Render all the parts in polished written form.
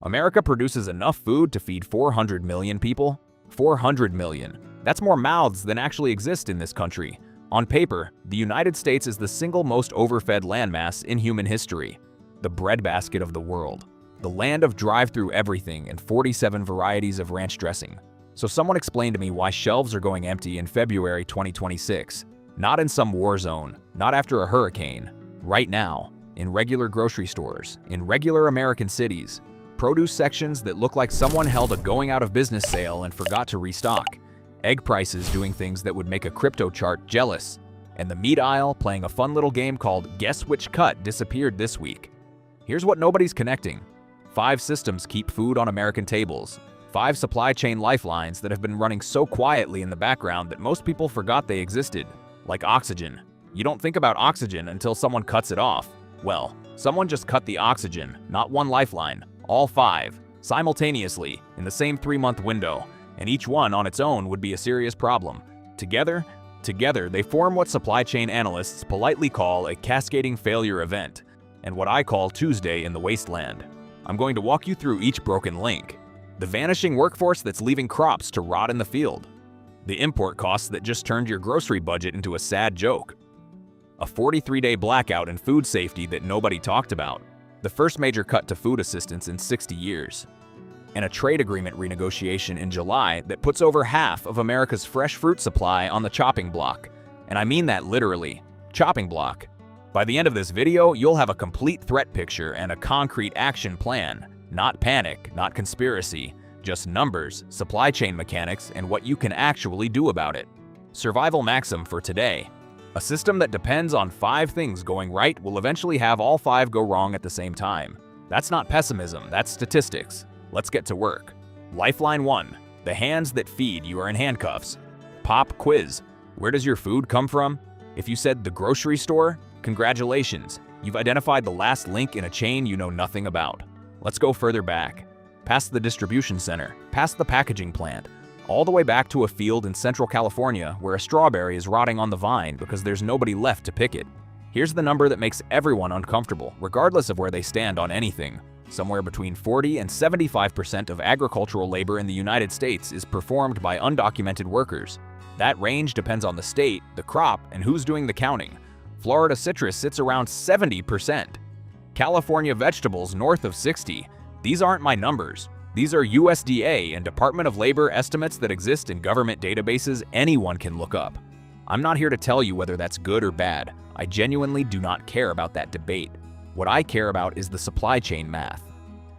America produces enough food to feed 400 million people? 400 million. That's more mouths than actually exist in this country. On paper, the United States is the single most overfed landmass in human history. The breadbasket of the world. The land of drive-through everything and 47 varieties of ranch dressing. So someone explain to me why shelves are going empty in February 2026. Not in some war zone, not after a hurricane. Right now, in regular grocery stores, in regular American cities. Produce sections that look like someone held a going out of business sale and forgot to restock. Egg prices doing things that would make a crypto chart jealous. And the meat aisle playing a fun little game called Guess Which Cut disappeared this week. Here's what nobody's connecting. 5 systems keep food on American tables. 5 supply chain lifelines that have been running so quietly in the background that most people forgot they existed. Like oxygen. You don't think about oxygen until someone cuts it off. Well, someone just cut the oxygen, not one lifeline. All 5, simultaneously, in the same 3-month window, and each one on its own would be a serious problem. Together, they form what supply chain analysts politely call a cascading failure event, and what I call Tuesday in the wasteland. I'm going to walk you through each broken link. The vanishing workforce that's leaving crops to rot in the field. The import costs that just turned your grocery budget into a sad joke. A 43-day blackout in food safety that nobody talked about. The first major cut to food assistance in 60 years. And a trade agreement renegotiation in July that puts over half of America's fresh fruit supply on the chopping block. And I mean that literally, chopping block. By the end of this video, you'll have a complete threat picture and a concrete action plan. Not panic, not conspiracy, just numbers, supply chain mechanics, and what you can actually do about it. Survival maxim for today. A system that depends on 5 things going right will eventually have all 5 go wrong at the same time. That's not pessimism, that's statistics. Let's get to work. Lifeline 1. The hands that feed you are in handcuffs. Pop quiz. Where does your food come from? If you said the grocery store, congratulations. You've identified the last link in a chain you know nothing about. Let's go further back. Past the distribution center, past the packaging plant, all the way back to a field in Central California where a strawberry is rotting on the vine because there's nobody left to pick it. Here's the number that makes everyone uncomfortable, regardless of where they stand on anything. Somewhere between 40 and 75% of agricultural labor in the United States is performed by undocumented workers. That range depends on the state, the crop, and who's doing the counting. Florida citrus sits around 70%. California vegetables north of 60. These aren't my numbers. These are USDA and Department of Labor estimates that exist in government databases anyone can look up. I'm not here to tell you whether that's good or bad. I genuinely do not care about that debate. What I care about is the supply chain math.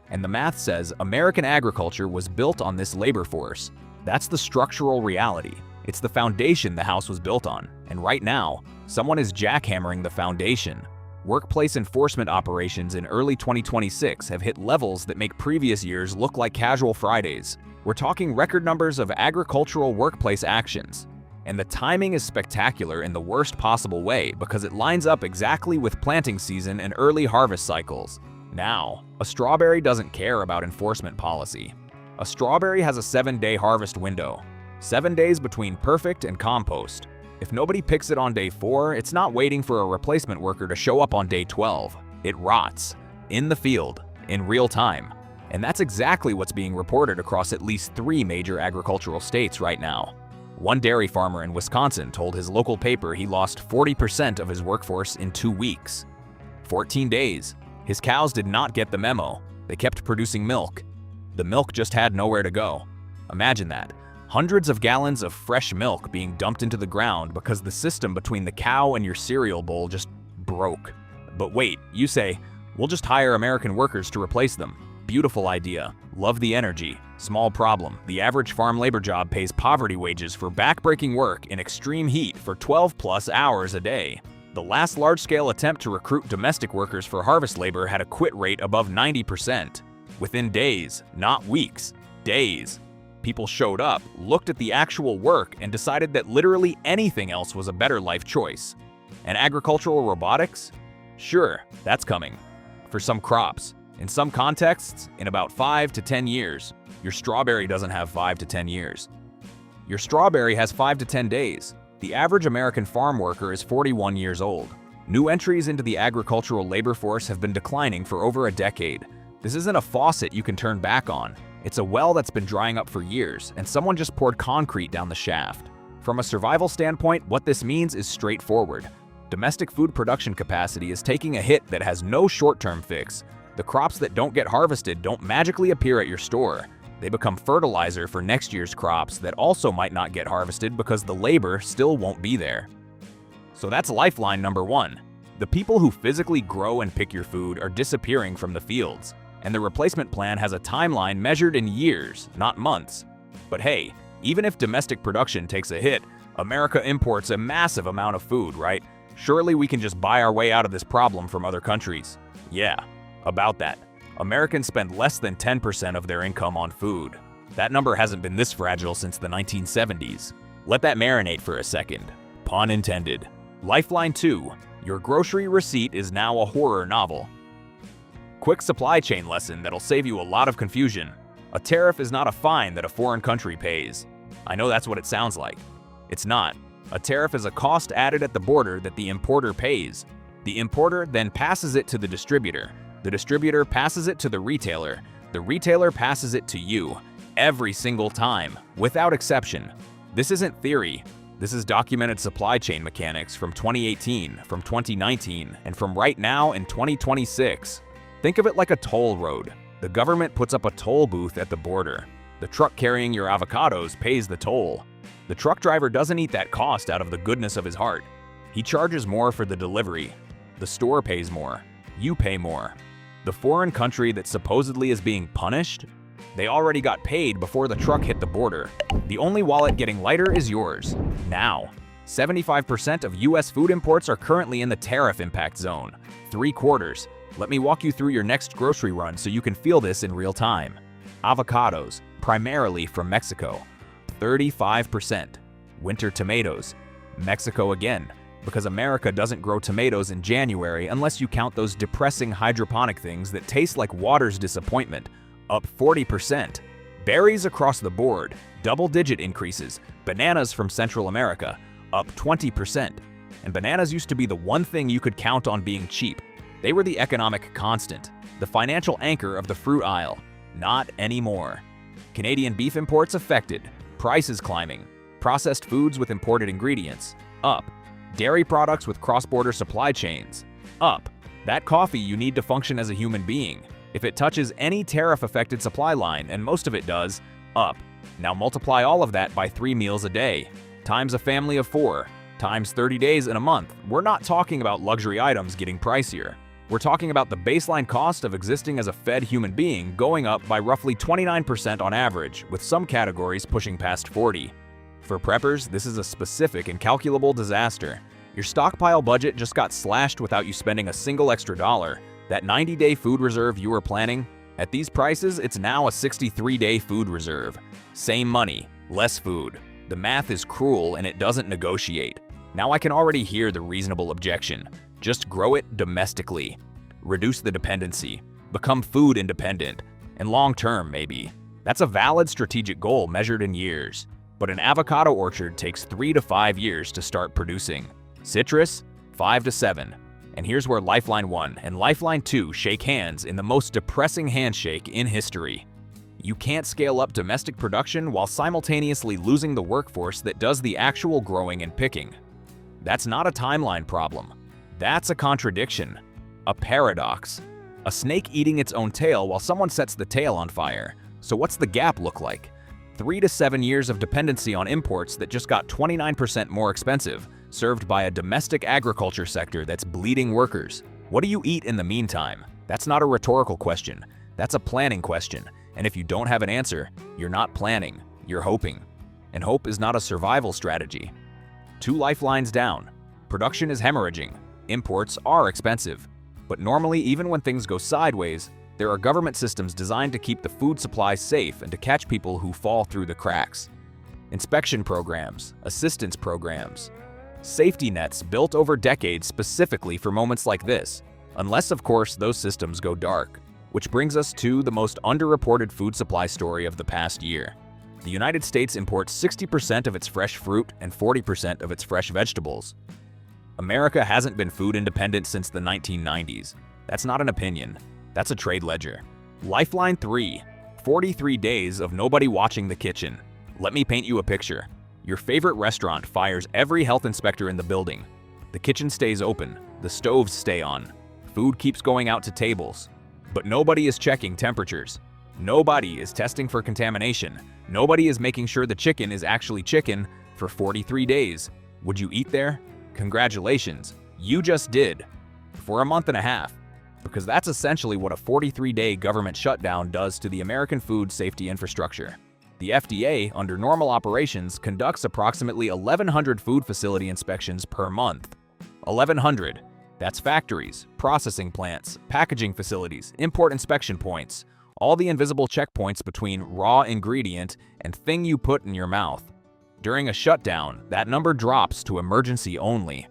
And the math says American agriculture was built on this labor force. That's the structural reality. It's the foundation the house was built on. And right now, someone is jackhammering the foundation. Workplace enforcement operations in early 2026 have hit levels that make previous years look like casual Fridays. We're talking record numbers of agricultural workplace actions. And the timing is spectacular in the worst possible way because it lines up exactly with planting season and early harvest cycles. Now, a strawberry doesn't care about enforcement policy. A strawberry has a 7-day harvest window. 7 days between perfect and compost. If nobody picks it on day 4, it's not waiting for a replacement worker to show up on day 12. It rots. In the field. In real time. And that's exactly what's being reported across at least 3 major agricultural states right now. One dairy farmer in Wisconsin told his local paper he lost 40% of his workforce in 2 weeks. 14 days. His cows did not get the memo. They kept producing milk. The milk just had nowhere to go. Imagine that. Hundreds of gallons of fresh milk being dumped into the ground because the system between the cow and your cereal bowl just broke. But wait, you say, we'll just hire American workers to replace them. Beautiful idea. Love the energy. Small problem. The average farm labor job pays poverty wages for backbreaking work in extreme heat for 12+ hours a day. The last large-scale attempt to recruit domestic workers for harvest labor had a quit rate above 90%. Within days, not weeks, days. People showed up, looked at the actual work, and decided that literally anything else was a better life choice. And agricultural robotics? Sure, that's coming. For some crops. In some contexts, in about 5 to 10 years. Your strawberry doesn't have 5 to 10 years. Your strawberry has 5 to 10 days. The average American farm worker is 41 years old. New entries into the agricultural labor force have been declining for over a decade. This isn't a faucet you can turn back on. It's a well that's been drying up for years, and someone just poured concrete down the shaft. From a survival standpoint, what this means is straightforward. Domestic food production capacity is taking a hit that has no short-term fix. The crops that don't get harvested don't magically appear at your store. They become fertilizer for next year's crops that also might not get harvested because the labor still won't be there. So that's lifeline number one. The people who physically grow and pick your food are disappearing from the fields, and the replacement plan has a timeline measured in years, not months. But hey, even if domestic production takes a hit, America imports a massive amount of food, right? Surely we can just buy our way out of this problem from other countries. Yeah, about that. Americans spend less than 10% of their income on food. That number hasn't been this fragile since the 1970s. Let that marinate for a second. Pun intended. Lifeline 2. Your grocery receipt is now a horror novel. Quick supply chain lesson that'll save you a lot of confusion. A tariff is not a fine that a foreign country pays. I know that's what it sounds like. It's not. A tariff is a cost added at the border that the importer pays. The importer then passes it to the distributor. The distributor passes it to the retailer. The retailer passes it to you. Every single time, without exception. This isn't theory. This is documented supply chain mechanics from 2018, from 2019, and from right now in 2026. Think of it like a toll road. The government puts up a toll booth at the border. The truck carrying your avocados pays the toll. The truck driver doesn't eat that cost out of the goodness of his heart. He charges more for the delivery. The store pays more. You pay more. The foreign country that supposedly is being punished? They already got paid before the truck hit the border. The only wallet getting lighter is yours. Now, 75% of US food imports are currently in the tariff impact zone. 3/4. Let me walk you through your next grocery run so you can feel this in real time. Avocados, primarily from Mexico, 35%. Winter tomatoes, Mexico again, because America doesn't grow tomatoes in January unless you count those depressing hydroponic things that taste like water's disappointment, up 40%. Berries across the board, double-digit increases. Bananas from Central America, up 20%. And bananas used to be the one thing you could count on being cheap. They were the economic constant, the financial anchor of the fruit aisle. Not anymore. Canadian beef imports affected, prices climbing. Processed foods with imported ingredients, up. Dairy products with cross-border supply chains, up. That coffee you need to function as a human being. If it touches any tariff-affected supply line, and most of it does, up. Now multiply all of that by 3 meals a day, times a family of 4, times 30 days in a month. We're not talking about luxury items getting pricier. We're talking about the baseline cost of existing as a fed human being going up by roughly 29% on average, with some categories pushing past 40%. For preppers, this is a specific and calculable disaster. Your stockpile budget just got slashed without you spending a single extra dollar. That 90-day food reserve you were planning, at these prices, it's now a 63-day food reserve. Same money, less food. The math is cruel and it doesn't negotiate. Now I can already hear the reasonable objection. Just grow it domestically. Reduce the dependency. Become food independent. And long-term, maybe. That's a valid strategic goal measured in years. But an avocado orchard takes 3 to 5 years to start producing. Citrus, 5 to 7. And here's where Lifeline 1 and Lifeline 2 shake hands in the most depressing handshake in history. You can't scale up domestic production while simultaneously losing the workforce that does the actual growing and picking. That's not a timeline problem. That's a contradiction. A paradox. A snake eating its own tail while someone sets the tail on fire. So what's the gap look like? 3 to 7 years of dependency on imports that just got 29% more expensive, served by a domestic agriculture sector that's bleeding workers. What do you eat in the meantime? That's not a rhetorical question. That's a planning question. And if you don't have an answer, you're not planning, you're hoping. And hope is not a survival strategy. 2 lifelines down. Production is hemorrhaging. Imports are expensive. But normally, even when things go sideways, there are government systems designed to keep the food supply safe and to catch people who fall through the cracks. Inspection programs, assistance programs, safety nets built over decades specifically for moments like this, unless of course those systems go dark. Which brings us to the most underreported food supply story of the past year. The United States imports 60% of its fresh fruit and 40% of its fresh vegetables. America hasn't been food independent since the 1990s. That's not an opinion. That's a trade ledger. Lifeline 3. 43 days of nobody watching the kitchen. Let me paint you a picture. Your favorite restaurant fires every health inspector in the building. The kitchen stays open, the stoves stay on, food keeps going out to tables. But nobody is checking temperatures. Nobody is testing for contamination. Nobody is making sure the chicken is actually chicken for 43 days. Would you eat there? Congratulations, you just did. For a month and a half. Because that's essentially what a 43-day government shutdown does to the American food safety infrastructure. The FDA, under normal operations, conducts approximately 1,100 food facility inspections per month. 1,100. That's factories, processing plants, packaging facilities, import inspection points, all the invisible checkpoints between raw ingredient and thing you put in your mouth. During a shutdown, that number drops to emergency only.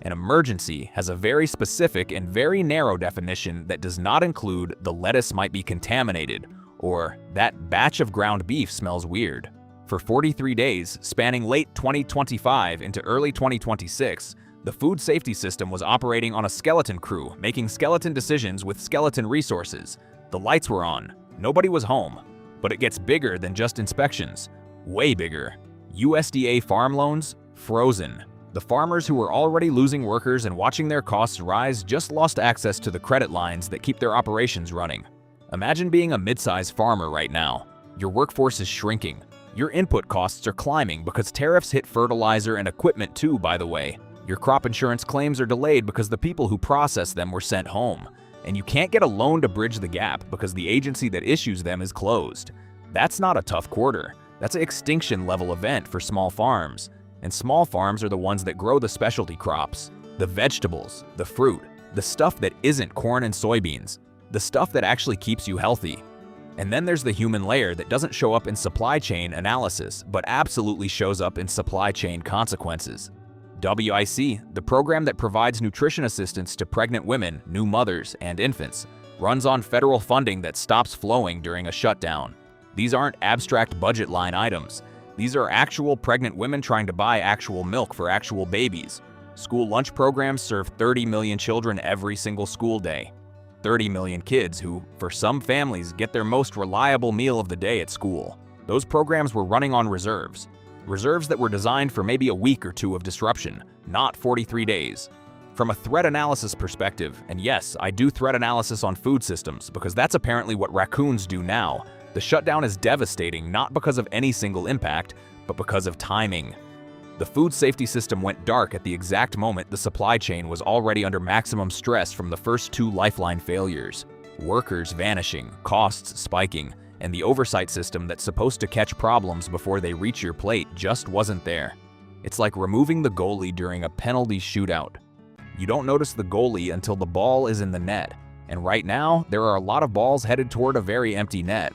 An emergency has a very specific and very narrow definition that does not include the lettuce might be contaminated or that batch of ground beef smells weird. For 43 days, spanning late 2025 into early 2026, the food safety system was operating on a skeleton crew, making skeleton decisions with skeleton resources. The lights were on. Nobody was home. But it gets bigger than just inspections. Way bigger. USDA farm loans, frozen. The farmers who were already losing workers and watching their costs rise just lost access to the credit lines that keep their operations running. Imagine being a mid-sized farmer right now. Your workforce is shrinking. Your input costs are climbing because tariffs hit fertilizer and equipment too, by the way. Your crop insurance claims are delayed because the people who process them were sent home. And you can't get a loan to bridge the gap because the agency that issues them is closed. That's not a tough quarter. That's an extinction-level event for small farms. And small farms are the ones that grow the specialty crops, the vegetables, the fruit, the stuff that isn't corn and soybeans, the stuff that actually keeps you healthy. And then there's the human layer that doesn't show up in supply chain analysis, but absolutely shows up in supply chain consequences. WIC, the program that provides nutrition assistance to pregnant women, new mothers, and infants, runs on federal funding that stops flowing during a shutdown. These aren't abstract budget line items. These are actual pregnant women trying to buy actual milk for actual babies. School lunch programs serve 30 million children every single school day. 30 million kids who, for some families, get their most reliable meal of the day at school. Those programs were running on reserves. Reserves that were designed for maybe a week or two of disruption, not 43 days. From a threat analysis perspective, and yes, I do threat analysis on food systems because that's apparently what raccoons do now, the shutdown is devastating not because of any single impact, but because of timing. The food safety system went dark at the exact moment the supply chain was already under maximum stress from the first two Lifeline failures. Workers vanishing, costs spiking, and the oversight system that's supposed to catch problems before they reach your plate just wasn't there. It's like removing the goalie during a penalty shootout. You don't notice the goalie until the ball is in the net, and right now, there are a lot of balls headed toward a very empty net.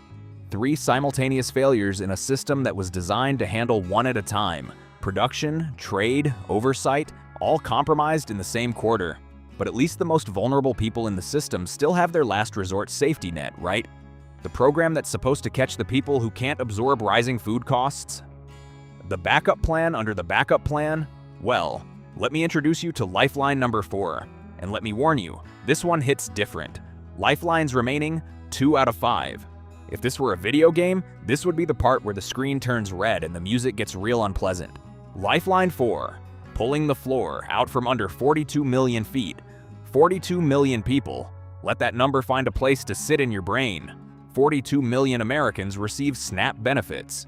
3 simultaneous failures in a system that was designed to handle one at a time. Production, trade, oversight, all compromised in the same quarter. But at least the most vulnerable people in the system still have their last resort safety net, right? The program that's supposed to catch the people who can't absorb rising food costs? The backup plan under the backup plan? Well, let me introduce you to Lifeline number 4. And let me warn you, this one hits different. Lifelines remaining, 2 out of 5. If this were a video game, this would be the part where the screen turns red and the music gets real unpleasant. Lifeline 4. Pulling the floor out from under 42 million feet. 42 million people. Let that number find a place to sit in your brain. 42 million Americans receive SNAP benefits.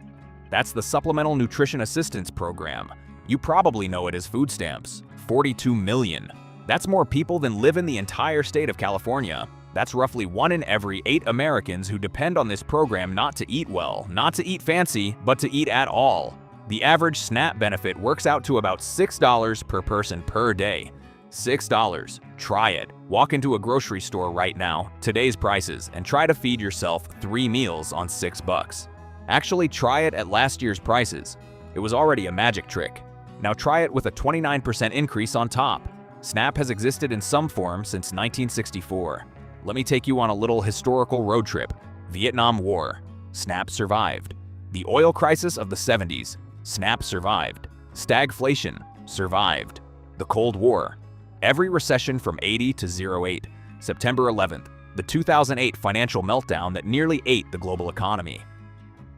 That's the Supplemental Nutrition Assistance Program. You probably know it as food stamps. 42 million. That's more people than live in the entire state of California. That's roughly 1 in every 8 Americans who depend on this program not to eat well, not to eat fancy, but to eat at all. The average SNAP benefit works out to about $6 per person per day. $6. Try it. Walk into a grocery store right now, today's prices, and try to feed yourself 3 meals on $6. Actually, try it at last year's prices. It was already a magic trick. Now try it with a 29% increase on top. SNAP has existed in some form since 1964. Let me take you on a little historical road trip. Vietnam War. SNAP survived. The oil crisis of the 70s. SNAP survived. Stagflation. Survived. The Cold War. Every recession from 80 to 08. September 11th. The 2008 financial meltdown that nearly ate the global economy.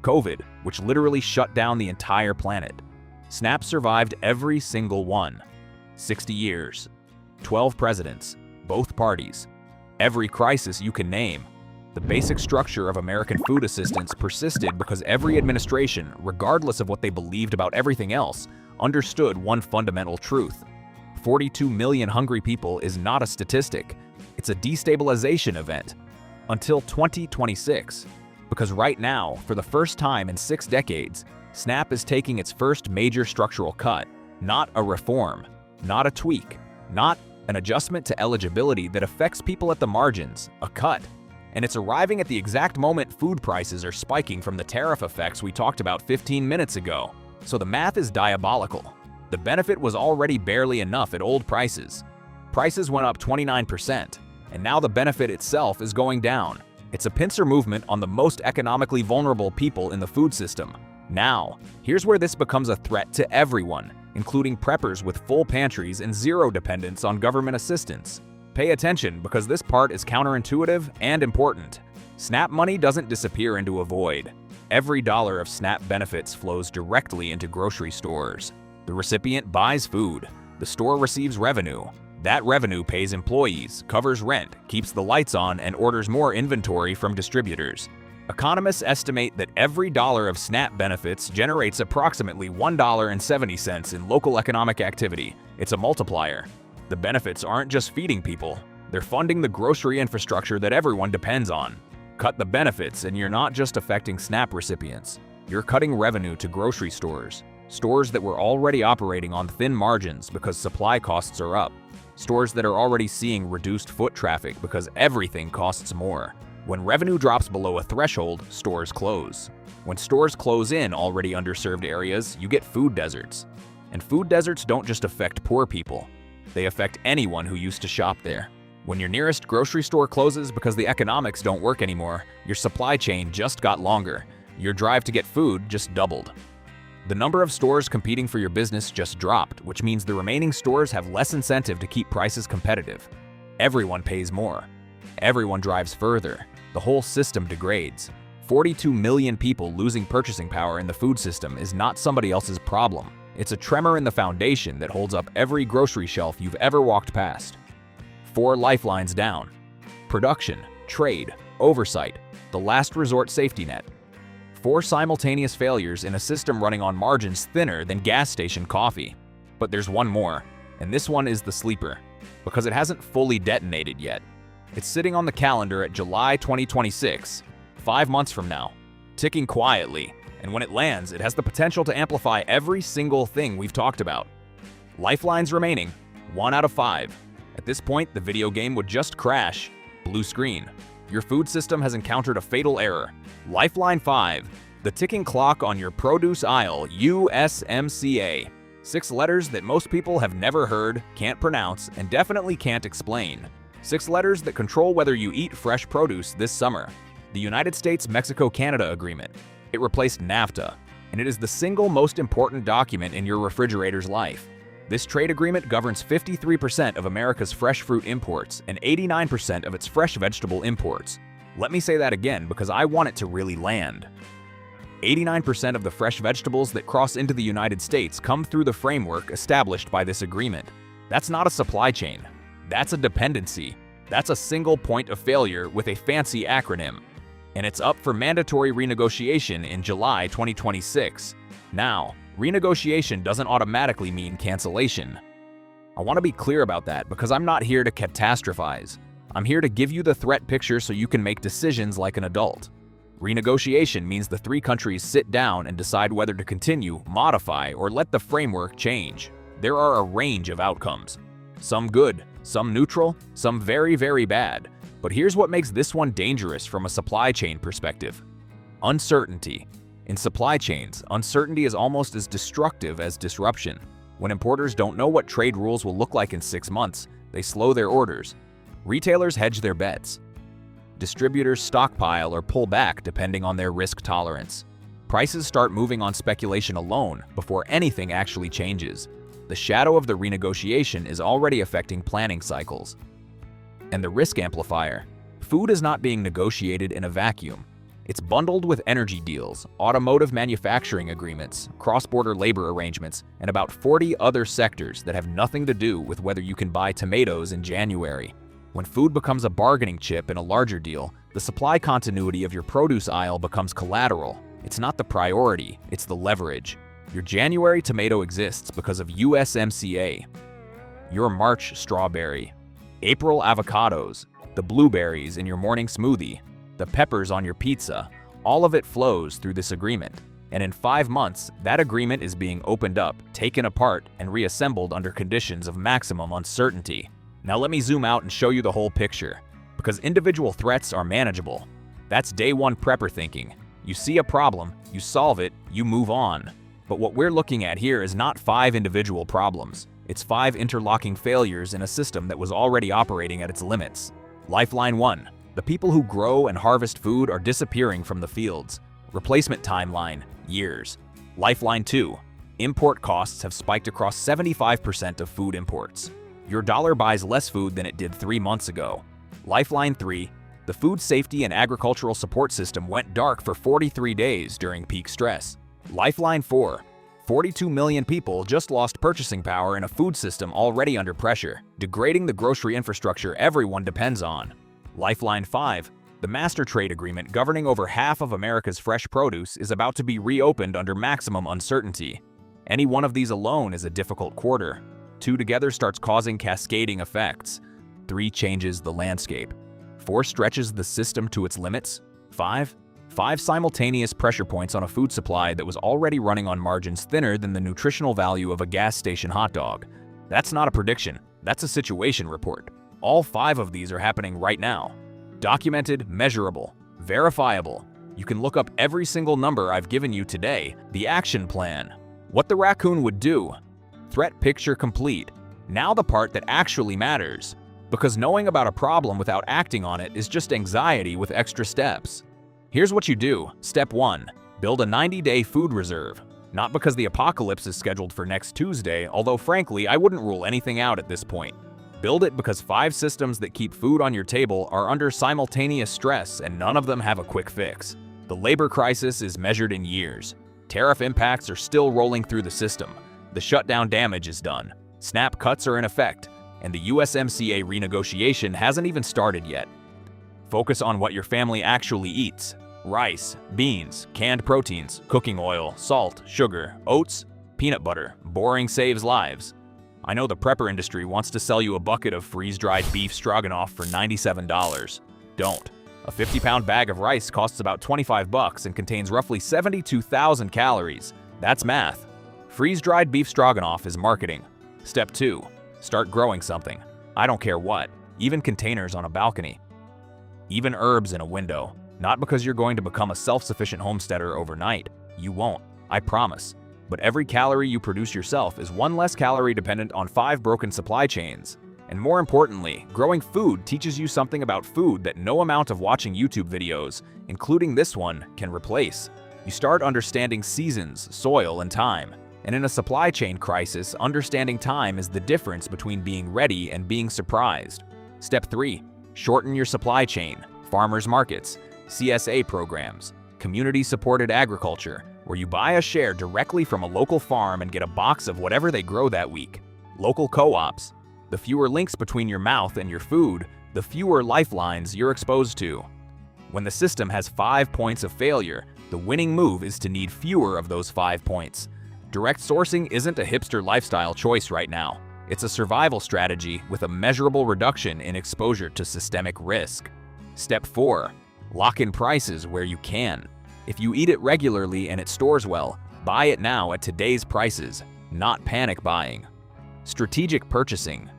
COVID, which literally shut down the entire planet. SNAP survived every single one. 60 years, 12 presidents, both parties, every crisis you can name. The basic structure of American food assistance persisted because every administration, regardless of what they believed about everything else, understood one fundamental truth. 42 million hungry people is not a statistic. It's a destabilization event. Until 2026. Because right now, for the first time in 6 decades, SNAP is taking its first major structural cut. Not a reform, not a tweak, not an adjustment to eligibility that affects people at the margins, a cut. And it's arriving at the exact moment food prices are spiking from the tariff effects we talked about 15 minutes ago. So the math is diabolical. The benefit was already barely enough at old prices. Prices went up 29%, and now the benefit itself is going down. It's a pincer movement on the most economically vulnerable people in the food system. Now, here's where this becomes a threat to everyone, including preppers with full pantries and zero dependence on government assistance. Pay attention because this part is counterintuitive and important. SNAP money doesn't disappear into a void. Every dollar of SNAP benefits flows directly into grocery stores. The recipient buys food. The store receives revenue. That revenue pays employees, covers rent, keeps the lights on, and orders more inventory from distributors. Economists estimate that every dollar of SNAP benefits generates approximately $1.70 in local economic activity. It's a multiplier. The benefits aren't just feeding people, they're funding the grocery infrastructure that everyone depends on. Cut the benefits and you're not just affecting SNAP recipients. You're cutting revenue to grocery stores. Stores that were already operating on thin margins because supply costs are up. Stores that are already seeing reduced foot traffic because everything costs more. When revenue drops below a threshold, stores close. When stores close in already underserved areas, you get food deserts. And food deserts don't just affect poor people. They affect anyone who used to shop there. When your nearest grocery store closes because the economics don't work anymore, your supply chain just got longer. Your drive to get food just doubled. The number of stores competing for your business just dropped, which means the remaining stores have less incentive to keep prices competitive. Everyone pays more. Everyone drives further. The whole system degrades. 42 million people losing purchasing power in the food system is not somebody else's problem. It's a tremor in the foundation that holds up every grocery shelf you've ever walked past. 4 lifelines down. Production, trade, oversight, the last resort safety net. 4 simultaneous failures in a system running on margins thinner than gas station coffee. But there's one more, and this one is the sleeper, because it hasn't fully detonated yet. It's sitting on the calendar at July 2026, 5 months from now, ticking quietly, and when it lands, it has the potential to amplify every single thing we've talked about. Lifelines remaining, 1 out of 5. At this point, the video game would just crash. Blue screen. Your food system has encountered a fatal error. Lifeline 5. The ticking clock on your produce aisle, USMCA. 6 letters that most people have never heard, can't pronounce, and definitely can't explain. 6 letters that control whether you eat fresh produce this summer. The United States-Mexico-Canada Agreement. It replaced NAFTA, and it is the single most important document in your refrigerator's life. This trade agreement governs 53% of America's fresh fruit imports and 89% of its fresh vegetable imports. Let me say that again because I want it to really land. 89% of the fresh vegetables that cross into the United States come through the framework established by this agreement. That's not a supply chain. That's a dependency. That's a single point of failure with a fancy acronym. And it's up for mandatory renegotiation in July 2026. Now, renegotiation doesn't automatically mean cancellation. I want to be clear about that because I'm not here to catastrophize. I'm here to give you the threat picture so you can make decisions like an adult. Renegotiation means the 3 countries sit down and decide whether to continue, modify, or let the framework change. There are a range of outcomes. Some good, some neutral, some very, very bad. But here's what makes this one dangerous from a supply chain perspective. Uncertainty. In supply chains, uncertainty is almost as destructive as disruption. When importers don't know what trade rules will look like in 6 months, they slow their orders. Retailers hedge their bets. Distributors stockpile or pull back depending on their risk tolerance. Prices start moving on speculation alone before anything actually changes. The shadow of the renegotiation is already affecting planning cycles. And the risk amplifier. food is not being negotiated in a vacuum. It's bundled with energy deals, automotive manufacturing agreements, cross-border labor arrangements, and about 40 other sectors that have nothing to do with whether you can buy tomatoes in January. When food becomes a bargaining chip in a larger deal, the supply continuity of your produce aisle becomes collateral. It's not the priority, it's the leverage. Your January tomato exists because of USMCA. Your March strawberry. April avocados. The blueberries in your morning smoothie. The peppers on your pizza. All of it flows through this agreement. And in 5 months, that agreement is being opened up, taken apart, and reassembled under conditions of maximum uncertainty. Now let me zoom out and show you the whole picture. Because individual threats are manageable. That's day one prepper thinking. You see a problem, you solve it, you move on. But what we're looking at here is not 5 individual problems. It's 5 interlocking failures in a system that was already operating at its limits. Lifeline 1. The people who grow and harvest food are disappearing from the fields. Replacement timeline, years. Lifeline 2. Import costs have spiked across 75% of food imports. Your dollar buys less food than it did 3 months ago. Lifeline 3. The food safety and agricultural support system went dark for 43 days during peak stress. Lifeline 4. 42 million people just lost purchasing power in a food system already under pressure, degrading the grocery infrastructure everyone depends on. Lifeline 5. The master trade agreement governing over half of America's fresh produce is about to be reopened under maximum uncertainty. Any one of these alone is a difficult quarter. 2 together starts causing cascading effects. 3 changes the landscape. 4 stretches the system to its limits. 5 simultaneous pressure points on a food supply that was already running on margins thinner than the nutritional value of a gas station hot dog. That's not a prediction, that's a situation report. All 5 of these are happening right now. Documented, measurable, verifiable. You can look up every single number I've given you today. The action plan. What the raccoon would do. Threat picture complete. Now the part that actually matters. Because knowing about a problem without acting on it is just anxiety with extra steps. Here's what you do. Step 1. Build a 90-day food reserve. Not because the apocalypse is scheduled for next Tuesday, although frankly, I wouldn't rule anything out at this point. Build it because 5 systems that keep food on your table are under simultaneous stress and none of them have a quick fix. The labor crisis is measured in years. Tariff impacts are still rolling through the system. The shutdown damage is done. SNAP cuts are in effect. And the USMCA renegotiation hasn't even started yet. Focus on what your family actually eats. Rice, beans, canned proteins, cooking oil, salt, sugar, oats, peanut butter. Boring saves lives. I know the prepper industry wants to sell you a bucket of freeze-dried beef stroganoff for $97. Don't. A 50-pound bag of rice costs about $25 and contains roughly 72,000 calories. That's math. Freeze-dried beef stroganoff is marketing. Step 2. Start growing something. I don't care what. Even containers on a balcony. Even herbs in a window. Not because you're going to become a self-sufficient homesteader overnight. You won't. I promise. But every calorie you produce yourself is 1 less calorie dependent on 5 broken supply chains. And more importantly, growing food teaches you something about food that no amount of watching YouTube videos, including this one, can replace. You start understanding seasons, soil, and time. And in a supply chain crisis, understanding time is the difference between being ready and being surprised. Step 3. Shorten your supply chain. Farmers markets, CSA programs, community-supported agriculture, where you buy a share directly from a local farm and get a box of whatever they grow that week. Local co-ops. The fewer links between your mouth and your food, the fewer lifelines you're exposed to. When the system has 5 points of failure, the winning move is to need fewer of those 5 points. Direct sourcing isn't a hipster lifestyle choice right now. It's a survival strategy with a measurable reduction in exposure to systemic risk. Step 4. Lock in prices where you can. If you eat it regularly and it stores well, buy it now at today's prices, not panic buying. Strategic purchasing.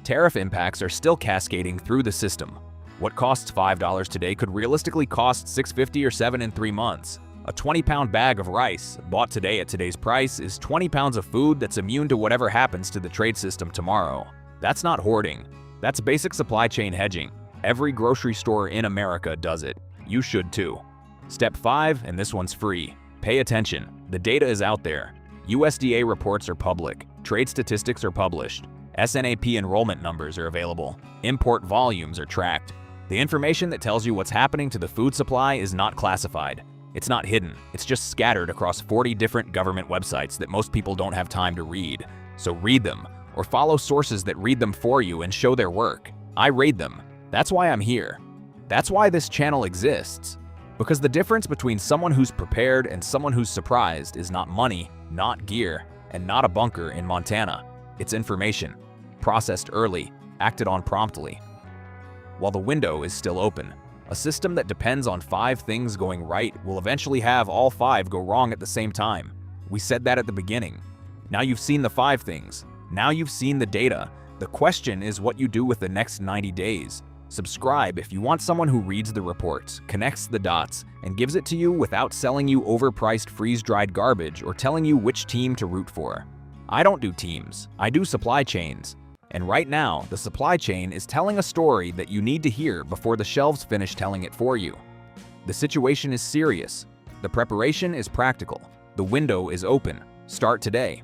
Tariff impacts are still cascading through the system. What costs $5 today could realistically cost $6.50 or $7 in 3 months. A 20-pound bag of rice, bought today at today's price, is 20 pounds of food that's immune to whatever happens to the trade system tomorrow. That's not hoarding. That's basic supply chain hedging. Every grocery store in America does it. You should too. Step 5, and this one's free. Pay attention. The data is out there. USDA reports are public. Trade statistics are published. SNAP enrollment numbers are available. Import volumes are tracked. The information that tells you what's happening to the food supply is not classified. It's not hidden. It's just scattered across 40 different government websites that most people don't have time to read. So read them, or follow sources that read them for you and show their work. I read them. That's why I'm here. That's why this channel exists. Because the difference between someone who's prepared and someone who's surprised is not money, not gear, and not a bunker in Montana. It's information, processed early, acted on promptly. While the window is still open, a system that depends on 5 things going right will eventually have all 5 go wrong at the same time. We said that at the beginning. Now you've seen the 5 things. Now you've seen the data. The question is what you do with the next 90 days. Subscribe if you want someone who reads the reports, connects the dots, and gives it to you without selling you overpriced freeze-dried garbage or telling you which team to root for. I don't do teams. I do supply chains. And right now, the supply chain is telling a story that you need to hear before the shelves finish telling it for you. The situation is serious. The preparation is practical. The window is open. Start today.